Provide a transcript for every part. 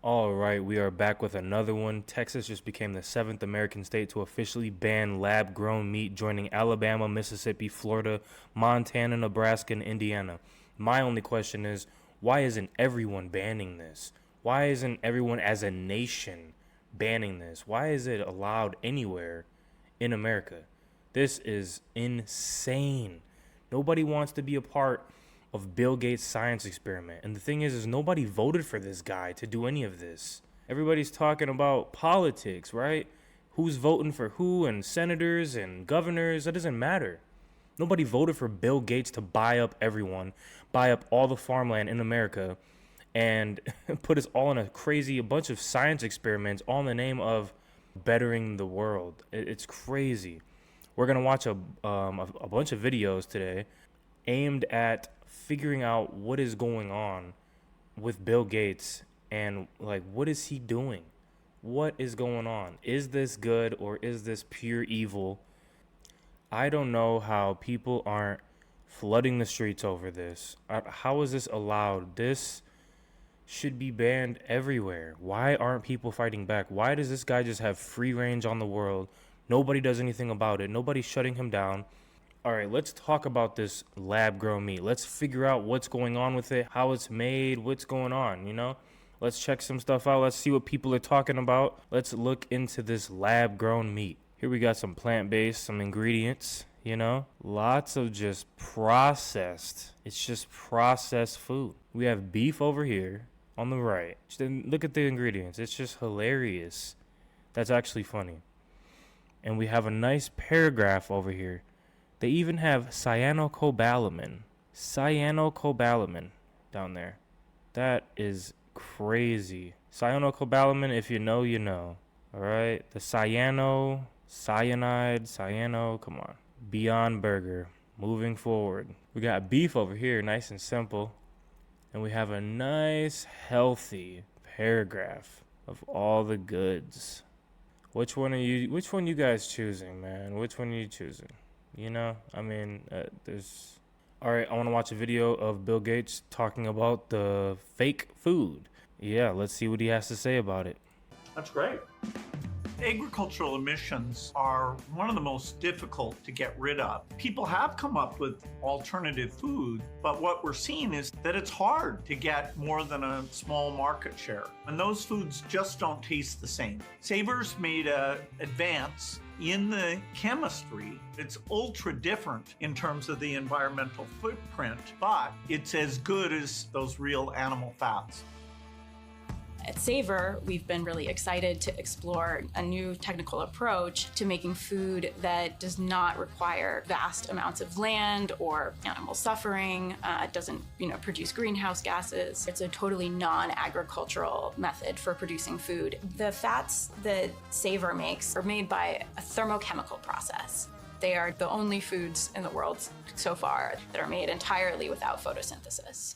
All right, we are back with another one. Texas just became the seventh American state to officially ban lab grown meat, joining Alabama, Mississippi, Florida, Montana, Nebraska, and Indiana. My only question is, why isn't everyone banning this? Why isn't everyone as a nation banning this? Why is it allowed anywhere in America? This is insane. Nobody wants to be a part of Bill Gates' science experiment. And the thing is nobody voted for this guy to do any of this. Everybody's talking about politics, right? Who's voting for who and senators and governors, that doesn't matter. Nobody voted for Bill Gates to buy up everyone, buy up all the farmland in America, and put us all in a bunch of science experiments all in the name of bettering the world. It's crazy. We're gonna watch a bunch of videos today aimed at figuring out what is going on with Bill Gates and like what is he doing? What is going on? Is this good or is this pure evil? I don't know how people aren't flooding the streets over this. How is this allowed? This should be banned everywhere. Why aren't people fighting back? Why does this guy just have free range on the world? Nobody does anything about it. Nobody's shutting him down. All right, let's talk about this lab grown meat. Let's figure out what's going on with it, how it's made, what's going on, you know? Let's check some stuff out. Let's see what people are talking about. Let's look into this lab grown meat. Here we got some plant-based, some ingredients, you know? Lots of just processed. It's just processed food. We have beef over here on the right. Just look at the ingredients. It's just hilarious. That's actually funny. And we have a nice paragraph over here. They even have cyanocobalamin down there. That is crazy. Cyanocobalamin, if you know, you know. All right. The cyano, come on. Beyond Burger. Moving forward. We got beef over here, nice and simple. And we have a nice, healthy paragraph of all the goods. Which one you guys choosing, man? Which one are you choosing? You know, I mean, there's... All right, I want to watch a video of Bill Gates talking about the fake food. Yeah, let's see what he has to say about it. That's great. Agricultural emissions are one of the most difficult to get rid of. People have come up with alternative food, but what we're seeing is that it's hard to get more than a small market share. And those foods just don't taste the same. Savor's made an advance in the chemistry. It's ultra different in terms of the environmental footprint, but it's as good as those real animal fats. At Savor, we've been really excited to explore a new technical approach to making food that does not require vast amounts of land or animal suffering. It doesn't, produce greenhouse gases. It's a totally non-agricultural method for producing food. The fats that Savor makes are made by a thermochemical process. They are the only foods in the world so far that are made entirely without photosynthesis.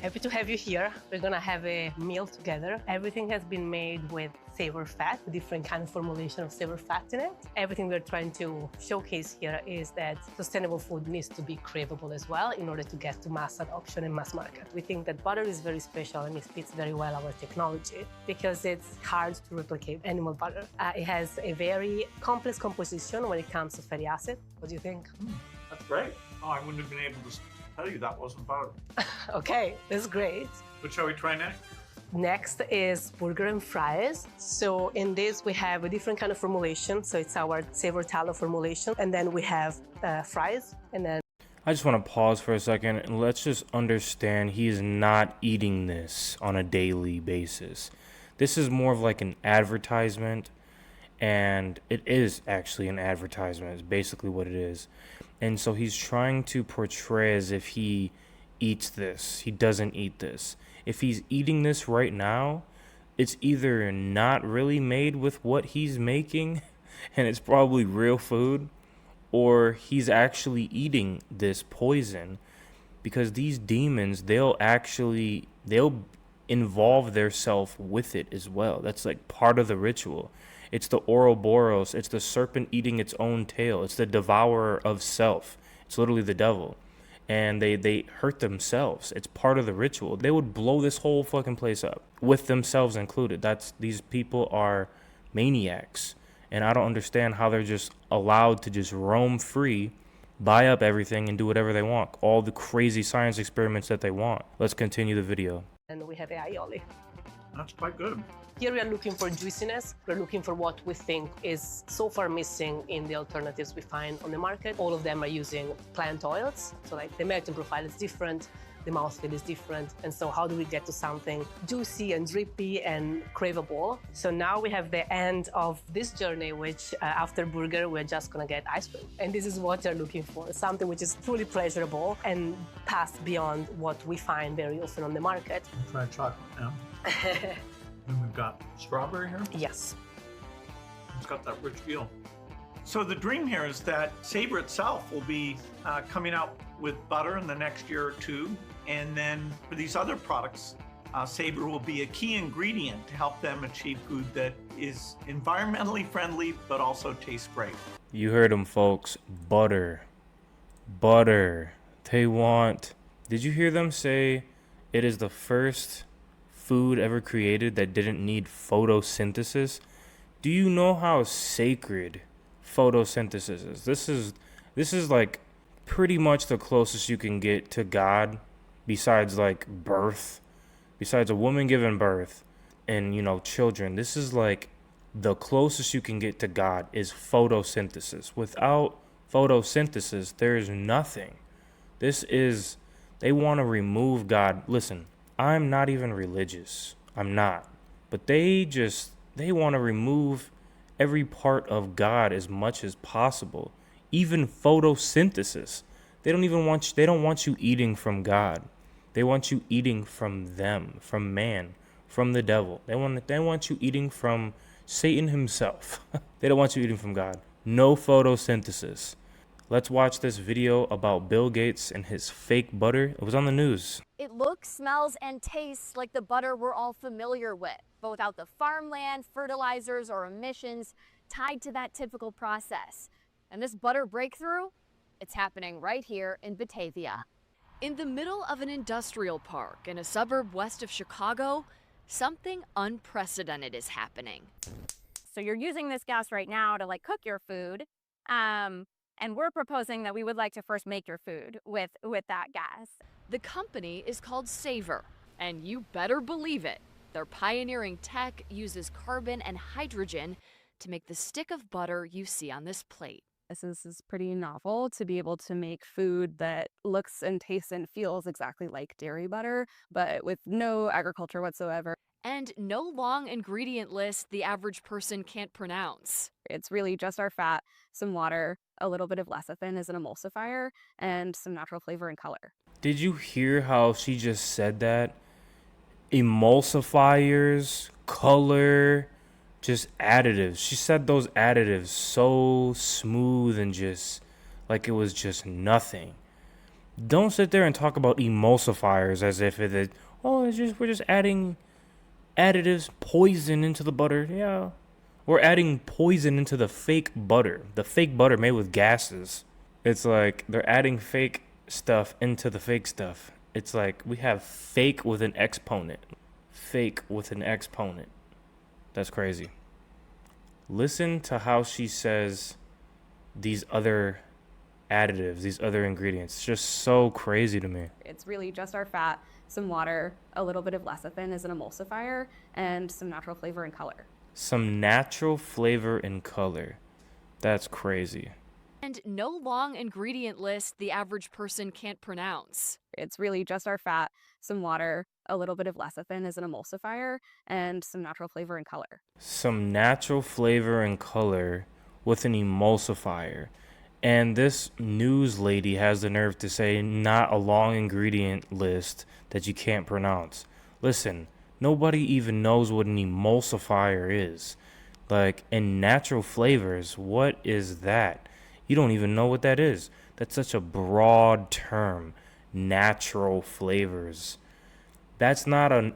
Happy to have you here. We're gonna have a meal together. Everything has been made with Savor fat, a different kind of formulation of Savor fat in it. Everything we're trying to showcase here is that sustainable food needs to be craveable as well in order to get to mass adoption and mass market. We think that butter is very special and it fits very well our technology because it's hard to replicate animal butter. It has a very complex composition when it comes to fatty acid. What do you think? That's great. Oh, I wouldn't have been able to tell you that wasn't butter. Okay, that's great. What shall we try next? Next is burger and fries. So in this we have a different kind of formulation. So it's our Savor tallow formulation. And then we have fries and then... I just want to pause for a second and let's just understand he is not eating this on a daily basis. This is more of like an advertisement, and it is actually an advertisement. It's basically what it is. And so he's trying to portray as if he eats this. He doesn't eat this. If he's eating this right now, it's either not really made with what he's making and it's probably real food, or he's actually eating this poison because these demons, they'll involve their self with it as well. That's like part of the ritual. It's the Ouroboros. It's the serpent eating its own tail. It's the devourer of self. It's literally the devil. and they hurt themselves. It's part of the ritual. They would blow this whole fucking place up with themselves included. These people are maniacs, and I don't understand how they're just allowed to just roam free, buy up everything and do whatever they want. All the crazy science experiments that they want. Let's continue the video. And we have aioli. That's quite good. Here we are looking for juiciness. We're looking for what we think is so far missing in the alternatives we find on the market. All of them are using plant oils. So like the melting profile is different, the mouthfeel is different. And so how do we get to something juicy and drippy and craveable? So now we have the end of this journey, which after burger, we're just gonna get ice cream. And this is what you're looking for, something which is truly pleasurable and past beyond what we find very often on the market. Try chocolate now. And we've got strawberry here. Yes. It's got that rich feel. So the dream here is that Savor itself will be coming out with butter in the next year or two. And then for these other products, Savor will be a key ingredient to help them achieve food that is environmentally friendly, but also tastes great. You heard them, folks. Butter. Butter. They want... Did you hear them say it is the first food ever created that didn't need photosynthesis? Do you know how sacred photosynthesis is? This is like pretty much the closest you can get to God, besides like birth, besides a woman giving birth and, you know, children. This is like the closest you can get to God is photosynthesis. Without photosynthesis, there is nothing. They want to remove God. Listen, I'm not even religious. I'm not. But they want to remove every part of God as much as possible. Even photosynthesis. They don't want you eating from God. They want you eating from them, from man, from the devil. They want you eating from Satan himself. They don't want you eating from God. No photosynthesis. Let's watch this video about Bill Gates and his fake butter. It was on the news. It looks, smells, and tastes like the butter we're all familiar with, but without the farmland, fertilizers, or emissions tied to that typical process. And this butter breakthrough, it's happening right here in Batavia. In the middle of an industrial park in a suburb west of Chicago, something unprecedented is happening. So you're using this gas right now to like cook your food. And we're proposing that we would like to first make your food with that gas. The company is called Savor, and you better believe it. Their pioneering tech uses carbon and hydrogen to make the stick of butter you see on this plate. This is pretty novel to be able to make food that looks and tastes and feels exactly like dairy butter, but with no agriculture whatsoever. And no long ingredient list the average person can't pronounce. It's really just our fat, some water, a little bit of lecithin as an emulsifier, and some natural flavor and color. Did you hear how she just said that? Emulsifiers, color, just additives. She said those additives so smooth and just like it was just nothing. Don't sit there and talk about emulsifiers as if we're just adding additives, poison into the butter. Yeah. We're adding poison into the fake butter made with gases. It's like they're adding fake stuff into the fake stuff. It's like we have fake with an exponent. Fake with an exponent. That's crazy. Listen to how she says these other additives, these other ingredients. It's just so crazy to me. It's really just our fat, some water, a little bit of lecithin as an emulsifier, and some natural flavor and color. Some natural flavor and color. That's crazy. And no long ingredient list the average person can't pronounce. It's really just our fat, some water, a little bit of lecithin as an emulsifier, and some natural flavor and color. Some natural flavor and color with an emulsifier. And this news lady has the nerve to say not a long ingredient list that you can't pronounce. Listen, nobody even knows what an emulsifier is. Like, in natural flavors, what is that? You don't even know what that is. That's such a broad term. Natural flavors. That's not an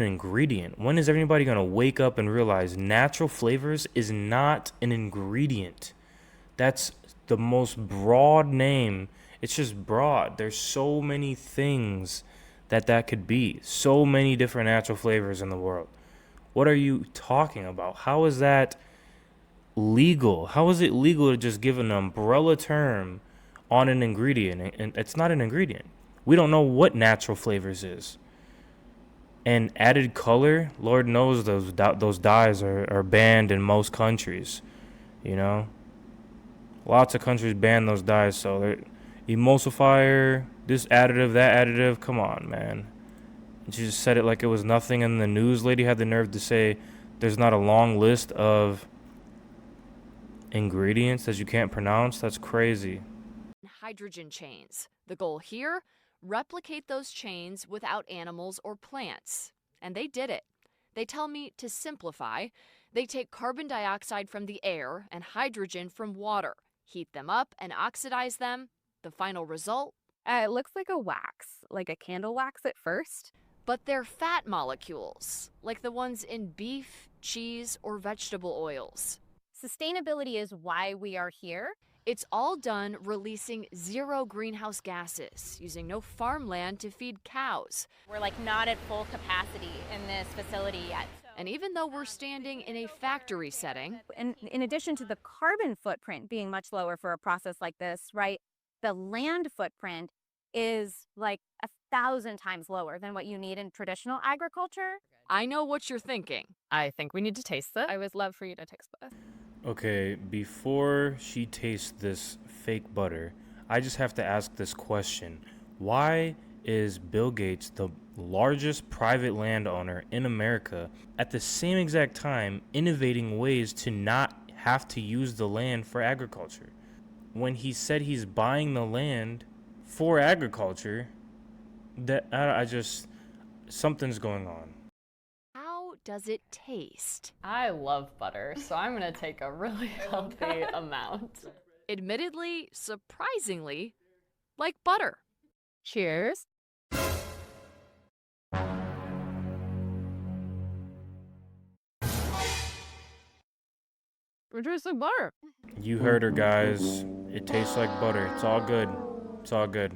ingredient. When is everybody going to wake up and realize natural flavors is not an ingredient? That's the most broad name It's just broad. There's so many things that could be. So many different natural flavors in the world. What are you talking about? How is that legal? How is it legal to just give an umbrella term on an ingredient? And it's not an ingredient. We don't know what natural flavors is. And added color, Lord knows those dyes are banned in most countries. You know, lots of countries ban those dyes. So emulsifier, this additive, that additive. Come on, man. She just said it like it was nothing, and the news lady had the nerve to say there's not a long list of ingredients that you can't pronounce. That's crazy. Hydrogen chains. The goal here? Replicate those chains without animals or plants. And they did it. They tell me to simplify. They take carbon dioxide from the air and hydrogen from water, heat them up and oxidize them. The final result? It looks like a wax, like a candle wax at first. But they're fat molecules, like the ones in beef, cheese, or vegetable oils. Sustainability is why we are here. It's all done releasing 0 greenhouse gases, using no farmland to feed cows. We're like not at full capacity in this facility yet. And even though we're standing in a factory setting, And in addition to the carbon footprint being much lower for a process like this, right, the land footprint is like 1,000 times lower than what you need in traditional agriculture. I know what you're thinking. I think we need to taste it. I would love for you to taste this. Okay, before she tastes this fake butter, I just have to ask this question. Why is Bill Gates the largest private landowner in America at the same exact time innovating ways to not have to use the land for agriculture? When he said he's buying the land for agriculture, something's going on. How does it taste? I love butter, so I'm gonna take a really healthy amount. Admittedly, surprisingly, like butter. Cheers. It tastes like butter. You heard her, guys. It tastes like butter. It's all good. It's all good.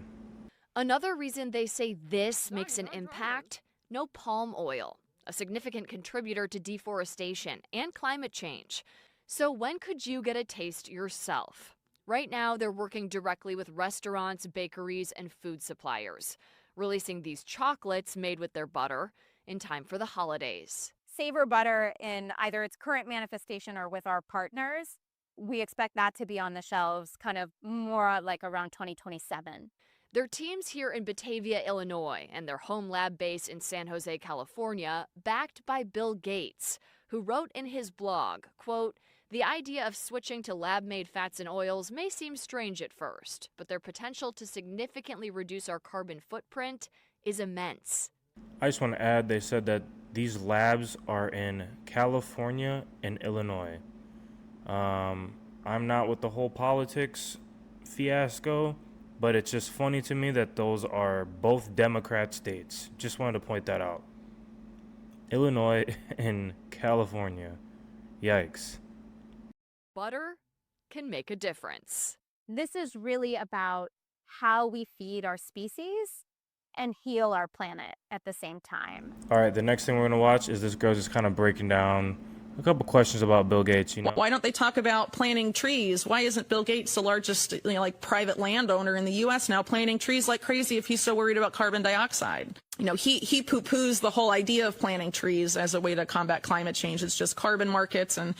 Another reason they say this makes an impact: no palm oil, a significant contributor to deforestation and climate change. So when could you get a taste yourself? Right now, they're working directly with restaurants, bakeries, and food suppliers, releasing these chocolates made with their butter in time for the holidays. Savor butter in either its current manifestation or with our partners. We expect that to be on the shelves kind of more like around 2027. Their teams here in Batavia, Illinois, and their home lab base in San Jose, California, backed by Bill Gates, who wrote in his blog, quote, "The idea of switching to lab-made fats and oils may seem strange at first, but their potential to significantly reduce our carbon footprint is immense." I just want to add, they said that these labs are in California and Illinois. I'm not with the whole politics fiasco, but it's just funny to me that those are both Democrat states. Just wanted to point that out. Illinois and California. Yikes. Butter can make a difference. This is really about how we feed our species and heal our planet at the same time. All right, the next thing we're going to watch is this girl just kind of breaking down a couple questions about Bill Gates, you know. Why don't they talk about planting trees? Why isn't Bill Gates the largest, private landowner in the U.S. now, planting trees like crazy if he's so worried about carbon dioxide? He poo-poos the whole idea of planting trees as a way to combat climate change. It's just carbon markets and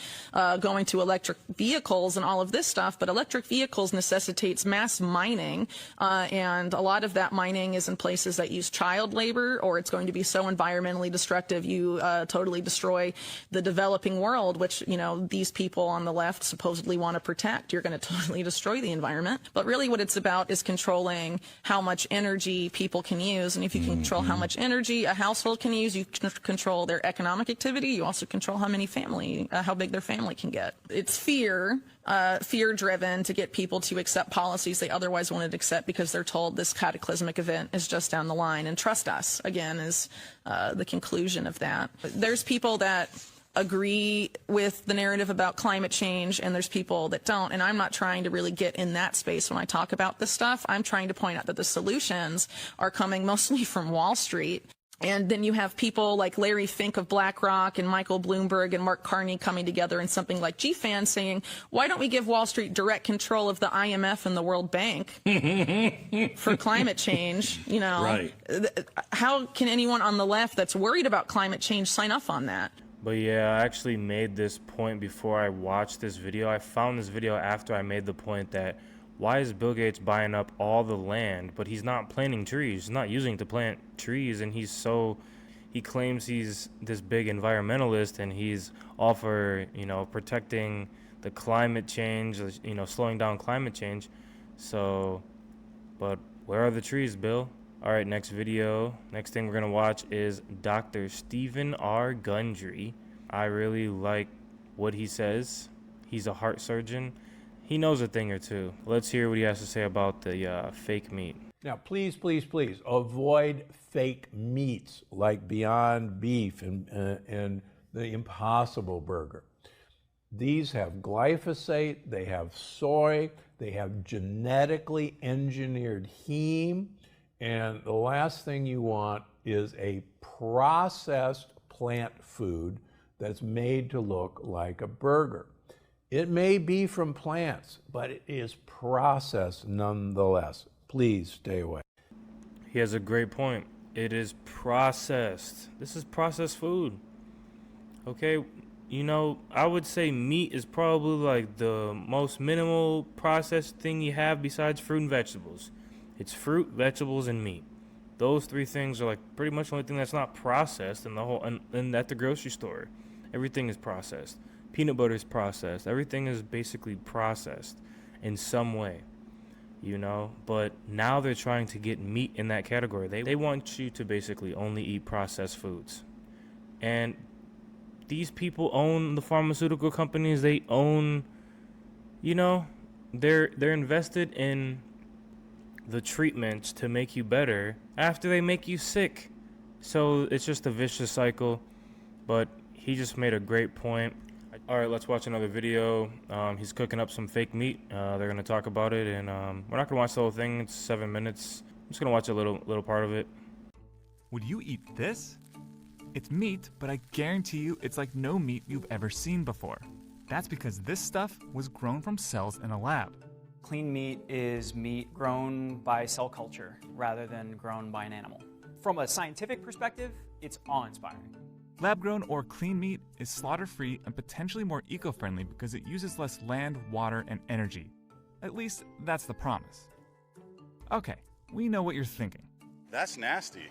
going to electric vehicles and all of this stuff. But electric vehicles necessitates mass mining, and a lot of that mining is in places that use child labor, or it's going to be so environmentally destructive you totally destroy the developing world, which, these people on the left supposedly want to protect. You're going to totally destroy the environment. But really what it's about is controlling how much energy people can use. And if you control how much energy a household can use, you control their economic activity. You also control how big their family can get. It's fear-driven to get people to accept policies they otherwise wouldn't accept because they're told this cataclysmic event is just down the line. And trust us, again, is the conclusion of that. There's people that agree with the narrative about climate change and there's people that don't. And I'm not trying to really get in that space when I talk about this stuff. I'm trying to point out that the solutions are coming mostly from Wall Street. And then you have people like Larry Fink of BlackRock and Michael Bloomberg and Mark Carney coming together in something like GFAN saying, why don't we give Wall Street direct control of the IMF and the World Bank for climate change? You know, right. How can anyone on the left that's worried about climate change sign up on that? But yeah, I actually made this point before I watched this video. I found this video after I made the point that why is Bill Gates buying up all the land, but he's not planting trees? He's not using to plant trees, and he claims he's this big environmentalist, and he's all for, you know, protecting the climate change, you know, slowing down climate change. So, but where are the trees, Bill? All right, next video. Next thing we're going to watch is Dr. Stephen R. Gundry. I really like what he says. He's a heart surgeon. He knows a thing or two. Let's hear what he has to say about the fake meat. Now, please, please, please avoid fake meats like Beyond Beef and the Impossible Burger. These have glyphosate, they have soy, they have genetically engineered heme, and the last thing you want is a processed plant food that's made to look like a burger. It may be from plants, but it is processed nonetheless. Please stay away. He has a great point. It is processed. This is processed food. Okay, you know, I would say meat is probably like the most minimal processed thing you have besides fruit and vegetables. It's fruit, vegetables, and meat. Those three things are like pretty much the only thing that's not processed in the whole, and at the grocery store. Everything is processed. Peanut butter is processed. Everything is basically processed in some way, you know? But now they're trying to get meat in that category. They want you to basically only eat processed foods. And these people own the pharmaceutical companies. They own, you know, they're invested in the treatments to make you better after they make you sick. So it's just a vicious cycle. But he just made a great point. All right, let's watch another video. He's cooking up some fake meat. They're going to talk about it, and we're not going to watch the whole thing. It's 7 minutes. I'm just going to watch a little part of it. Would you eat this? It's meat, but I guarantee you it's like no meat you've ever seen before. That's because this stuff was grown from cells in a lab. Clean meat is meat grown by cell culture rather than grown by an animal. From a scientific perspective, it's awe-inspiring. Lab-grown or clean meat is slaughter-free and potentially more eco-friendly because it uses less land, water, and energy. At least, that's the promise. Okay, we know what you're thinking. That's nasty.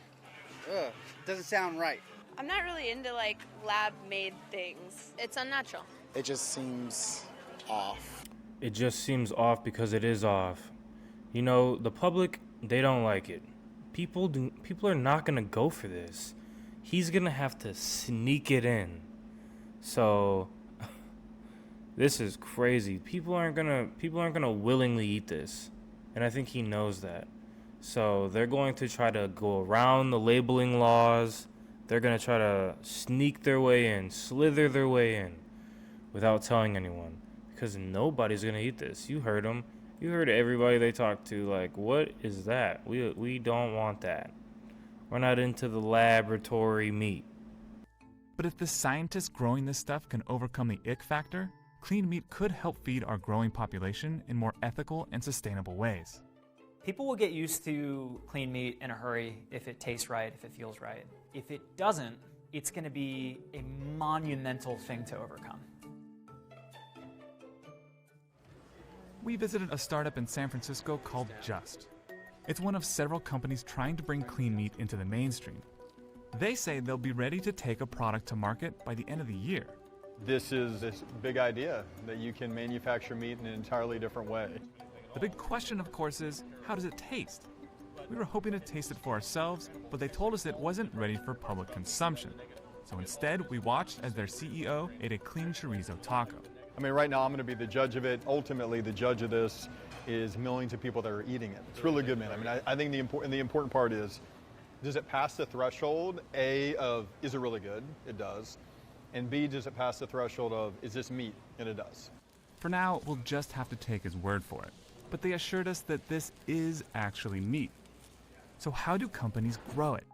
Ugh, doesn't sound right. I'm not really into like lab-made things. It's unnatural. It just seems off. It just seems off because it is off. You know, the public, they don't like it. People are not gonna go for this. He's gonna have to sneak it in. So this is crazy. People aren't gonna willingly eat this. And I think he knows that. So they're going to try to go around the labeling laws. They're gonna try to sneak their way in, slither their way in without telling anyone. Because nobody's gonna eat this. You heard them. You heard everybody they talked to, like, what is that? We don't want that. We're not into the laboratory meat. But if the scientists growing this stuff can overcome the ick factor, clean meat could help feed our growing population in more ethical and sustainable ways. People will get used to clean meat in a hurry if it tastes right, if it feels right. If it doesn't, it's going to be a monumental thing to overcome. We visited a startup in San Francisco called Just. It's one of several companies trying to bring clean meat into the mainstream. They say they'll be ready to take a product to market by the end of the year. This is this big idea that you can manufacture meat in an entirely different way. The big question, of course, is how does it taste? We were hoping to taste it for ourselves, but they told us it wasn't ready for public consumption. So instead, we watched as their CEO ate a clean chorizo taco. I mean, right now I'm going to be the judge of it. Ultimately, the judge of this is millions of people that are eating it. It's really good, man. I mean, I think the important part is, does it pass the threshold, A, of is it really good? It does. And B, does it pass the threshold of, is this meat? And it does. For now, we'll just have to take his word for it. But they assured us that this is actually meat. So how do companies grow it?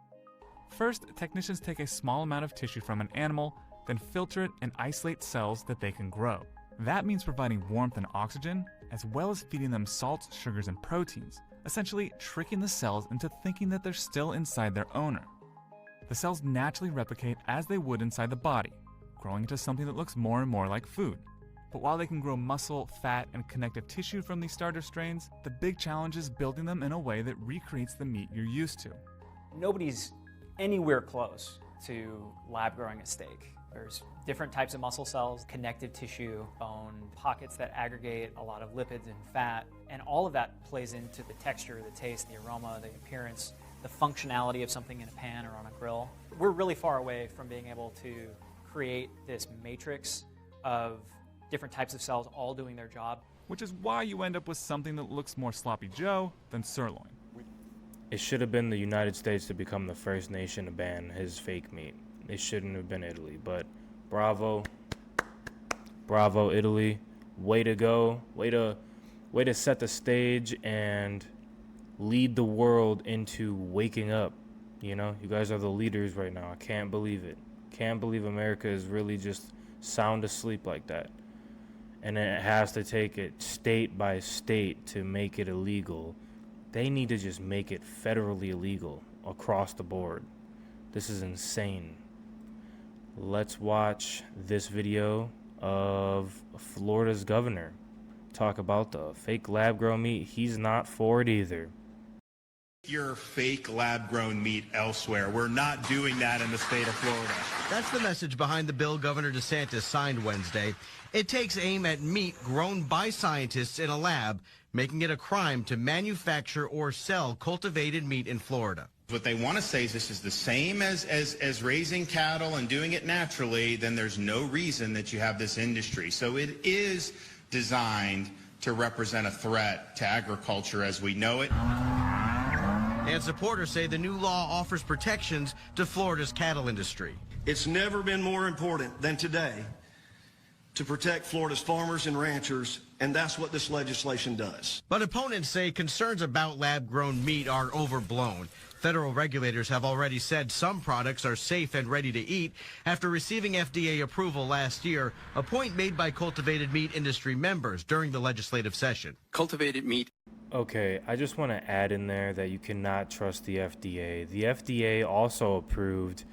First, technicians take a small amount of tissue from an animal, then filter it and isolate cells that they can grow. That means providing warmth and oxygen, as well as feeding them salts, sugars, and proteins, essentially tricking the cells into thinking that they're still inside their owner. The cells naturally replicate as they would inside the body, growing into something that looks more and more like food. But while they can grow muscle, fat, and connective tissue from these starter strains, the big challenge is building them in a way that recreates the meat you're used to. Nobody's anywhere close to lab growing a steak. There's different types of muscle cells, connective tissue, bone, pockets that aggregate a lot of lipids and fat, and all of that plays into the texture, the taste, the aroma, the appearance, the functionality of something in a pan or on a grill. We're really far away from being able to create this matrix of different types of cells all doing their job. Which is why you end up with something that looks more sloppy Joe than sirloin. It should have been the United States to become the first nation to ban his fake meat. It shouldn't have been Italy, but bravo, Italy. Way to go. Way to set the stage and lead the world into waking up. You know, you guys are the leaders right now. I can't believe it. Can't believe America is really just sound asleep like that. And then it has to take it state by state to make it illegal. They need to just make it federally illegal across the board. This is insane. Let's watch this video of Florida's governor talk about the fake lab-grown meat. He's not for it either. Your fake lab-grown meat elsewhere. We're not doing that in the state of Florida. That's the message behind the bill Governor DeSantis signed Wednesday. It takes aim at meat grown by scientists in a lab, making it a crime to manufacture or sell cultivated meat in Florida. What they want to say is this is the same as raising cattle and doing it naturally, then there's no reason that you have this industry. So it is designed to represent a threat to agriculture as we know it. And supporters say the new law offers protections to Florida's cattle industry. It's never been more important than today to protect Florida's farmers and ranchers, and that's what this legislation does. But opponents say concerns about lab-grown meat are overblown. Federal regulators have already said some products are safe and ready to eat after receiving FDA approval last year, a point made by cultivated meat industry members during the legislative session. Cultivated meat. Okay, I just want to add in there that you cannot trust the FDA. The FDA also approved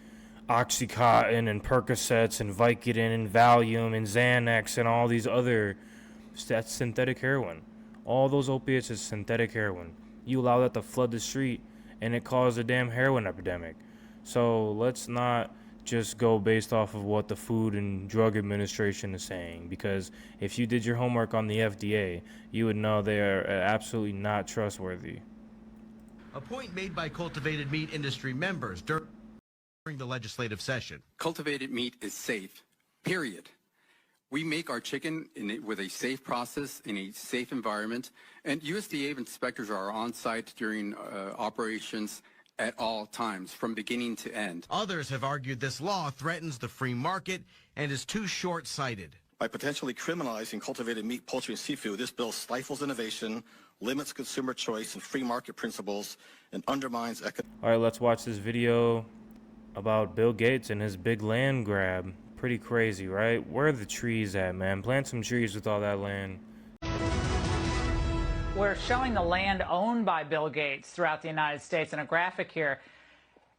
Oxycontin and Percocets and Vicodin and Valium and Xanax and all these other, that's synthetic heroin. All those opiates is synthetic heroin. You allow that to flood the street and it caused a damn heroin epidemic. So let's not just go based off of what the Food and Drug Administration is saying, because if you did your homework on the FDA, you would know they are absolutely not trustworthy. A point made by cultivated meat industry members during the legislative session. Cultivated meat is safe, period. We make our chicken with a safe process in a safe environment, and USDA inspectors are on site during operations at all times, from beginning to end. Others have argued this law threatens the free market and is too short-sighted. By potentially criminalizing cultivated meat, poultry, and seafood, this bill stifles innovation, limits consumer choice and free market principles, and undermines economic. All right, let's watch this video about Bill Gates and his big land grab. Pretty crazy, right? Where are the trees at, man? Plant some trees with all that land. We're showing the land owned by Bill Gates throughout the United States in a graphic here.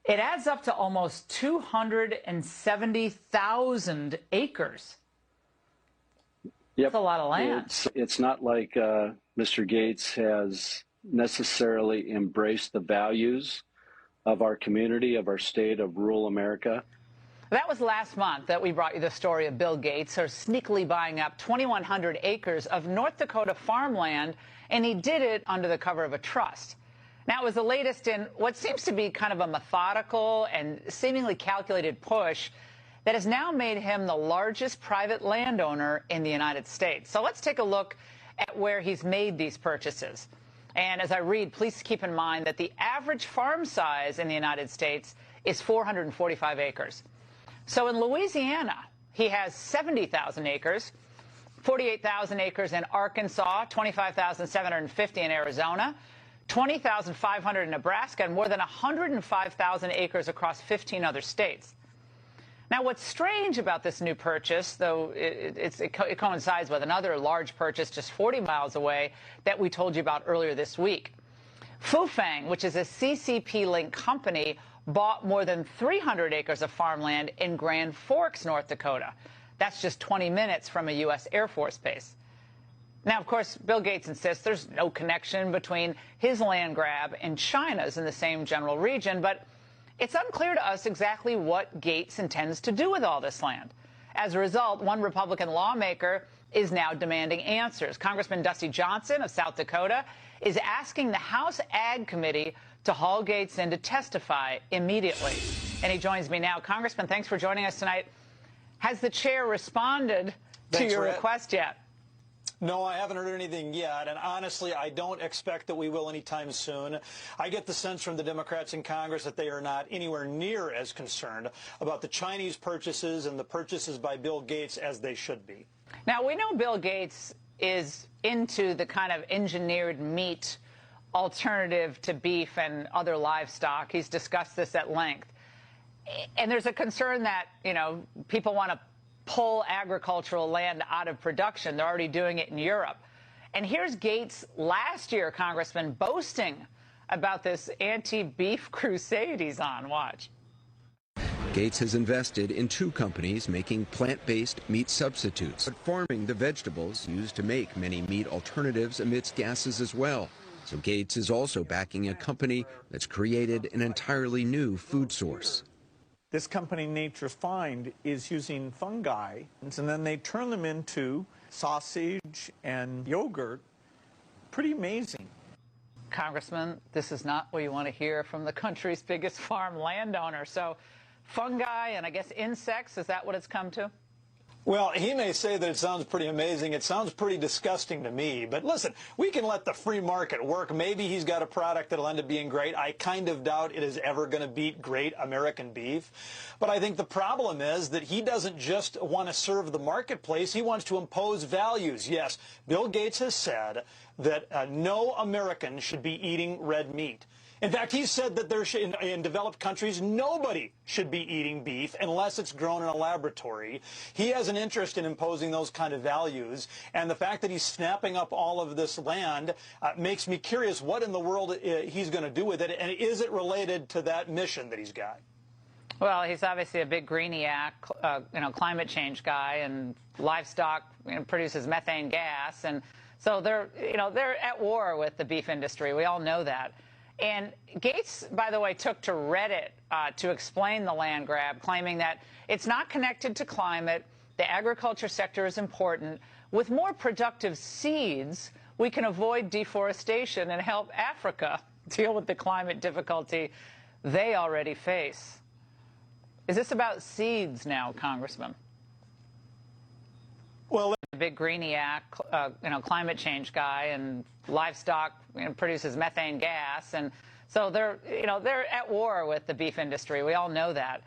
It adds up to almost 270,000 acres. Yep. That's a lot of land. It's not like Mr. Gates has necessarily embraced the values of our community, of our state, of rural America. That was last month that we brought you the story of Bill Gates, sneakily buying up 2,100 acres of North Dakota farmland, and he did it under the cover of a trust. Now, it was the latest in what seems to be kind of a methodical and seemingly calculated push that has now made him the largest private landowner in the United States. So let's take a look at where he's made these purchases. And as I read, please keep in mind that the average farm size in the United States is 445 acres. So in Louisiana, He has 70,000 acres, 48,000 acres in Arkansas, 25,750 in Arizona, 20,500 in Nebraska, and more than 105,000 acres across 15 other states. Now, what's strange about this new purchase, though it coincides with another large purchase just 40 miles away that we told you about earlier this week. Fufang, which is a CCP-linked company, bought more than 300 acres of farmland in Grand Forks, North Dakota. That's just 20 minutes from a U.S. Air Force base. Now, of course, Bill Gates insists there's no connection between his land grab and China's in the same general region, but it's unclear to us exactly what Gates intends to do with all this land. As a result, one Republican lawmaker is now demanding answers. Congressman Dusty Johnson of South Dakota is asking the House Ag Committee to haul Gates in to testify immediately. And he joins me now. Congressman, thanks for joining us tonight. Has the chair responded to your request yet? No, I haven't heard anything yet, and honestly, I don't expect that we will anytime soon. I get the sense from the Democrats in Congress that they are not anywhere near as concerned about the Chinese purchases and the purchases by Bill Gates as they should be. Now, we know Bill Gates is into the kind of engineered meat alternative to beef and other livestock. He's discussed this at length. And there's a concern that, you know, people want to pull agricultural land out of production. They're already doing it in Europe. And here's Gates last year, Congressman, boasting about this anti-beef crusade he's on. Watch. Gates has invested in 2 companies making plant-based meat substitutes, but farming the vegetables used to make many meat alternatives emits gases as well. So Gates is also backing a company that's created an entirely new food source. This company, Nature's Find, is using fungi, and then they turn them into sausage and yogurt. Pretty amazing. Congressman, this is not what you want to hear from the country's biggest farm landowner. So fungi and I guess insects, is that what it's come to? Well, he may say that it sounds pretty amazing. It sounds pretty disgusting to me. But listen, we can let the free market work. Maybe he's got a product that'll end up being great. I kind of doubt it is ever going to beat great American beef. But I think the problem is that he doesn't just want to serve the marketplace. He wants to impose values. Yes, Bill Gates has said that no American should be eating red meat. In fact, he said that in developed countries, nobody should be eating beef unless it's grown in a laboratory. He has an interest in imposing those kind of values, and the fact that he's snapping up all of this land makes me curious what in the world he's going to do with it, and is it related to that mission that he's got? Well, he's obviously a big greeniac, climate change guy, and livestock produces methane gas, and so they're at war with the beef industry. We all know that. And Gates, by the way, took to Reddit to explain the land grab, claiming that it's not connected to climate, the agriculture sector is important. With more productive seeds, we can avoid deforestation and help Africa deal with the climate difficulty they already face. Is this about seeds now, Congressman? Well, a big greeniac, climate change guy, and livestock produces methane gas, and so they're at war with the beef industry. We all know that.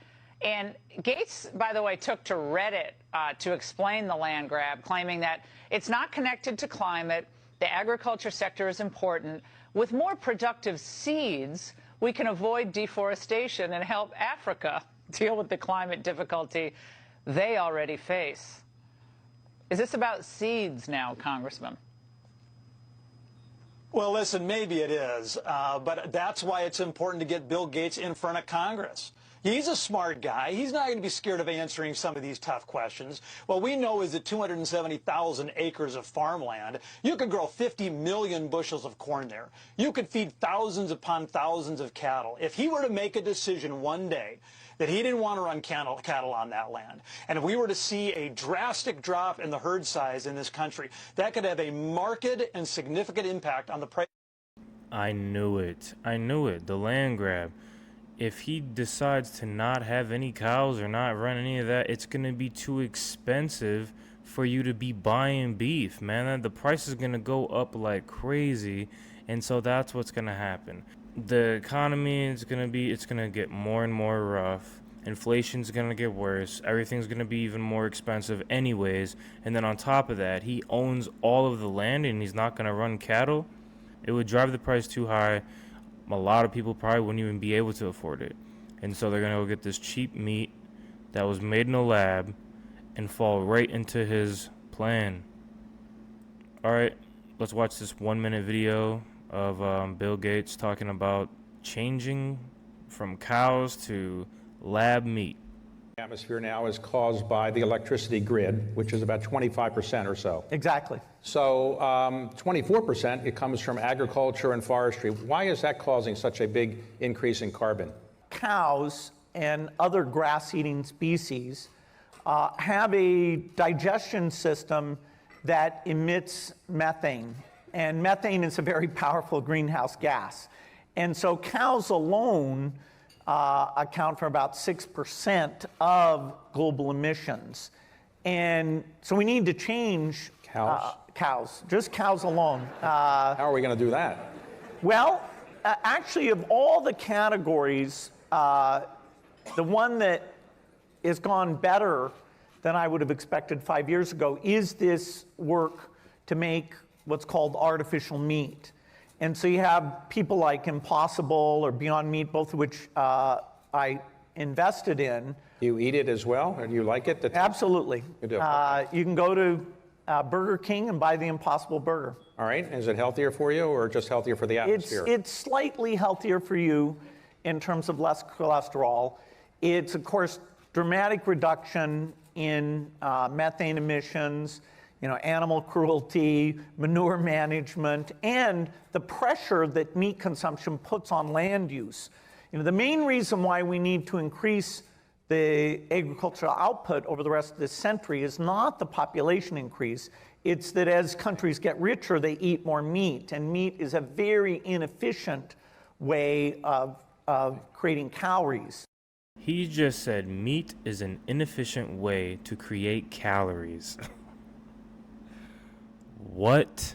And Gates, by the way, took to Reddit to explain the land grab, claiming that it's not connected to climate, the agriculture sector is important. With more productive seeds, we can avoid deforestation and help Africa deal with the climate difficulty they already face. Is this about seeds now, Congressman? Well, listen, maybe it is, but that's why it's important to get Bill Gates in front of Congress. He's a smart guy. He's not going to be scared of answering some of these tough questions. What we know is that 270,000 acres of farmland, you could grow 50 million bushels of corn there. You could feed thousands upon thousands of cattle. If he were to make a decision one day that he didn't want to run cattle on that land, and if we were to see a drastic drop in the herd size in this country, that could have a marked and significant impact on the price. I knew it. The land grab. If he decides to not have any cows or not run any of that, it's going to be too expensive for you to be buying beef, man. The price is going to go up like crazy, and so that's what's going to happen. The economy is going to get more and more rough. Inflation's gonna get worse. Everything's gonna be even more expensive anyways. And then on top of that, he owns all of the land and he's not gonna run cattle. It would drive the price too high. A lot of people probably wouldn't even be able to afford it. And so they're gonna go get this cheap meat that was made in a lab and fall right into his plan. Alright, let's watch this 1-minute video of Bill Gates talking about changing from cows to lab meat. The atmosphere now is caused by the electricity grid, which is about 25% or so. Exactly. So 24%, it comes from agriculture and forestry. Why is that causing such a big increase in carbon? Cows and other grass-eating species have a digestion system that emits methane. And methane is a very powerful greenhouse gas. And so cows alone account for about 6% of global emissions. And so we need to change cows, just cows alone. How are we going to do that? Well, actually, of all the categories, the one that has gone better than I would have expected 5 years ago is this work to make what's called artificial meat. And so you have people like Impossible or Beyond Meat, both of which I invested in. You eat it as well, or do you like it? Absolutely. You do. You can go to Burger King and buy the Impossible Burger. All right. Is it healthier for you or just healthier for the atmosphere? It's slightly healthier for you in terms of less cholesterol. It's, of course, dramatic reduction in methane emissions, animal cruelty, manure management, and the pressure that meat consumption puts on land use. The main reason why we need to increase the agricultural output over the rest of this century is not the population increase. It's that as countries get richer, they eat more meat, and meat is a very inefficient way of creating calories. He just said meat is an inefficient way to create calories. What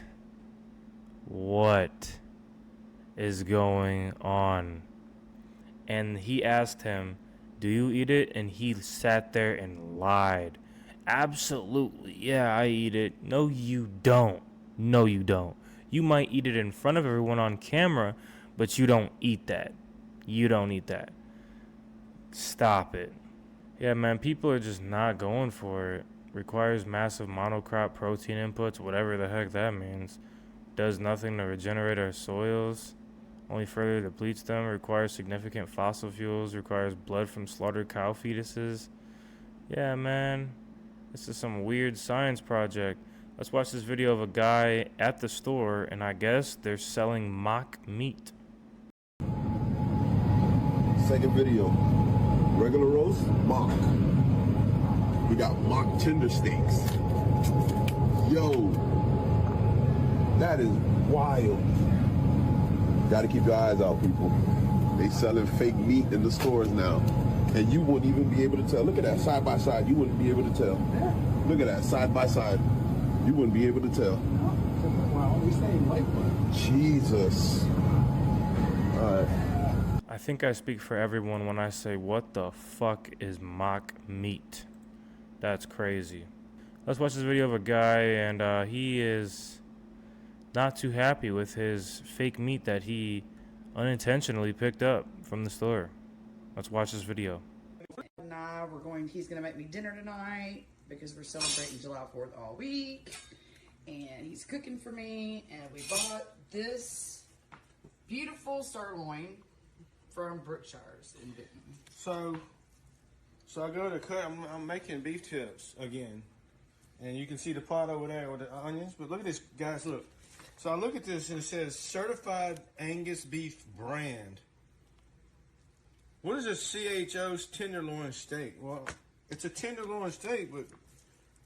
is going on? And he asked him, do you eat it? And he sat there and lied. Absolutely, yeah, I eat it. No, you don't. No, you don't. You might eat it in front of everyone on camera, but you don't eat that. You don't eat that. Stop it. Yeah, man, people are just not going for it. Requires massive monocrop protein inputs, whatever the heck that means. Does nothing to regenerate our soils. Only further depletes them. Requires significant fossil fuels. Requires blood from slaughtered cow fetuses. Yeah, man. This is some weird science project. Let's watch this video of a guy at the store, and I guess they're selling mock meat. Second video. Regular roast, mock. We got mock tender steaks. Yo, that is wild. Gotta keep your eyes out, people. They selling fake meat in the stores now. And you wouldn't even be able to tell. Look at that, side by side, you wouldn't be able to tell. Look at that, side by side. You wouldn't be able to tell. Jesus. All right. I think I speak for everyone when I say, what the fuck is mock meat? That's crazy. Let's watch this video of a guy, and he is not too happy with his fake meat that he unintentionally picked up from the store. Let's watch this video. Nah, he's gonna make me dinner tonight because we're celebrating July 4th all week. And he's cooking for me, and we bought this beautiful sirloin from Brookshire's in Benton. So I go to cut, I'm making beef tips again. And you can see the pot over there with the onions, but look at this, guys, look. So I look at this and it says Certified Angus Beef Brand. What is this CHO's tenderloin steak? Well, it's a tenderloin steak, but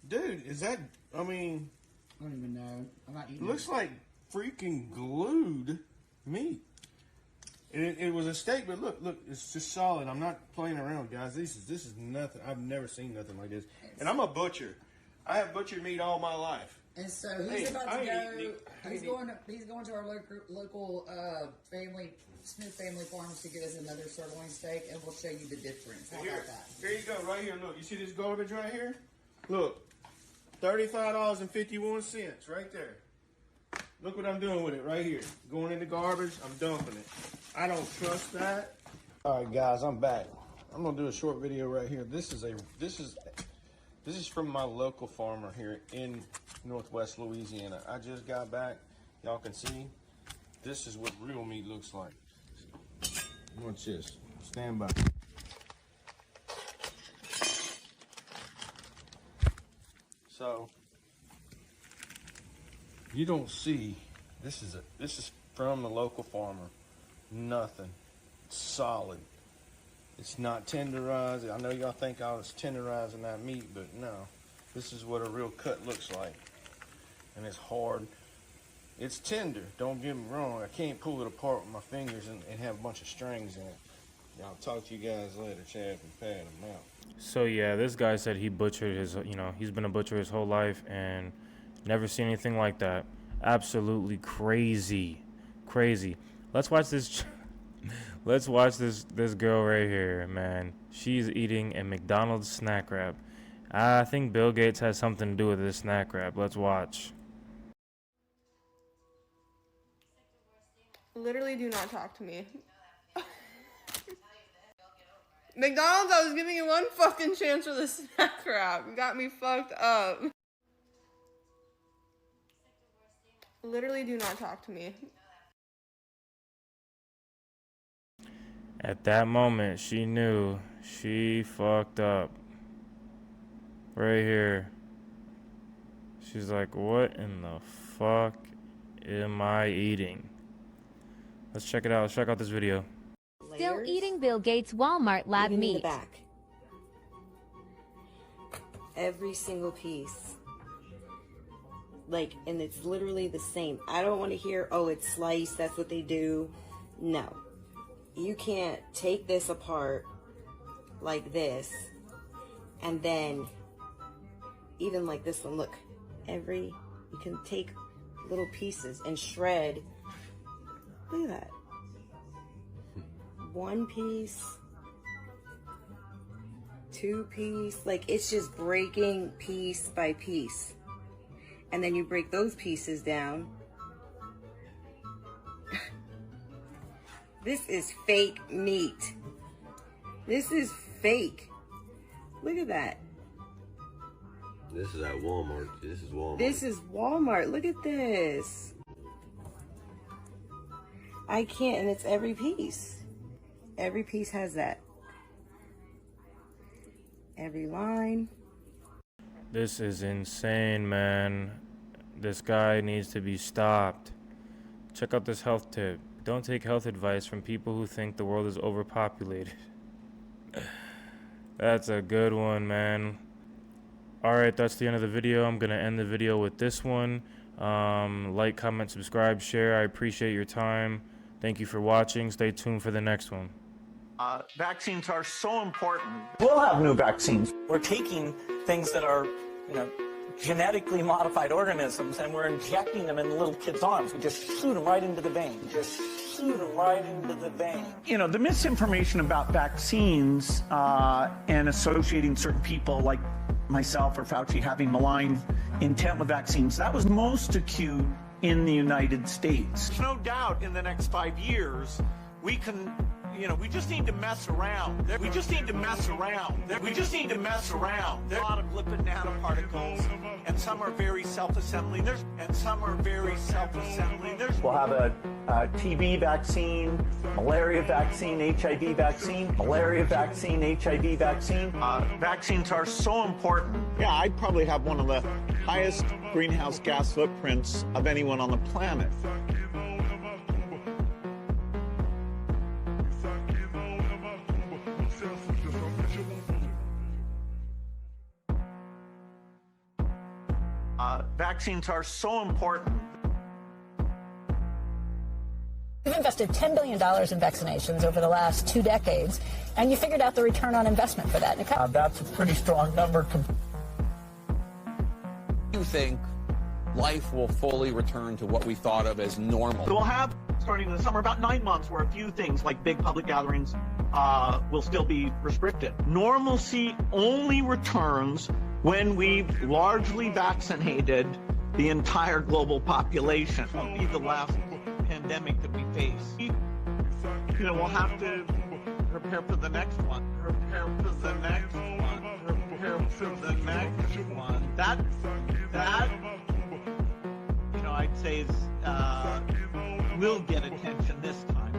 dude, is that, I don't even know. I'm not eating looks like freaking glued meat. It was a steak, but look, it's just solid. I'm not playing around, guys. This is nothing. I've never seen nothing like this. And I'm a butcher. I have butchered meat all my life. And so he's about to go. He's going to our local Smith family farms to get us another sirloin steak, and we'll show you the difference. How about that? Here you go, right here. Look, you see this garbage right here? Look, $35.51 right there. Look what I'm doing with it right here. Going in the garbage, I'm dumping it. I don't trust that. All right, guys, I'm back. I'm gonna do a short video right here. This is from my local farmer here in Northwest Louisiana. I just got back. Y'all can see. This is what real meat looks like. Watch this. Stand by. So you don't see. This is from the local farmer. Nothing. Solid. It's not tenderized. I know y'all think I was tenderizing that meat, but no. This is what a real cut looks like. And it's hard. It's tender, don't get me wrong. I can't pull it apart with my fingers and have a bunch of strings in it. I'll talk to you guys later, Chad and Pat. I'm out. So yeah, this guy said he butchered his, he's been a butcher his whole life and never seen anything like that. Absolutely crazy. Crazy. Let's watch this this girl right here, man. She's eating a McDonald's snack wrap. I think Bill Gates has something to do with this snack wrap. Let's watch. Literally do not talk to me. McDonald's, I was giving you one fucking chance for the snack wrap. You got me fucked up. Literally do not talk to me. At that moment, she knew she fucked up. Right here. She's like, what in the fuck am I eating? Let's check it out. Let's check out this video. Still eating Bill Gates' Walmart lab Even in meat. the back. Every single piece. Like, and it's literally the same. I don't want to hear, oh, it's sliced, that's what they do. No. You can't take this apart like this and then even like this one, look, you can take little pieces and shred. Look at that. One piece, two piece, like it's just breaking piece by piece. And then you break those pieces down. This is fake meat. This is fake. Look at that. This is at Walmart. This is Walmart. This is Walmart. Look at this. I can't, and it's every piece. Every piece has that. Every line. This is insane, man. This guy needs to be stopped. Check out this health tip. Don't take health advice from people who think the world is overpopulated. That's a good one, man. Alright, that's the end of the video. I'm going to end the video with this one. Like, comment, subscribe, share. I appreciate your time. Thank you for watching. Stay tuned for the next one. Vaccines are so important. We'll have new vaccines. We're taking things that are, genetically modified organisms, and we're injecting them in little kids' arms. We just shoot them right into the vein. The misinformation about vaccines and associating certain people like myself or Fauci having malign intent with vaccines, that was most acute in the United States. There's no doubt in the next 5 years, we can, we just need to mess around. There are a lot of lipid nanoparticles, and some are very self-assembling. We'll have a TB vaccine, malaria vaccine, HIV vaccine, vaccines are so important. Yeah, I'd probably have one of the highest greenhouse gas footprints of anyone on the planet. Vaccines are so important. We've invested $10 billion in vaccinations over the last 2 decades, and you figured out the return on investment for that. That's a pretty strong number. You think life will fully return to what we thought of as normal. We'll have, starting in the summer, about 9 months where a few things like big public gatherings will still be restricted. Normalcy only returns when we've largely vaccinated the entire global population. It won't be the last pandemic that we face. We'll have to prepare for the next one. Prepare for the next one. Prepare for the next one. That I'd say is will get attention this time.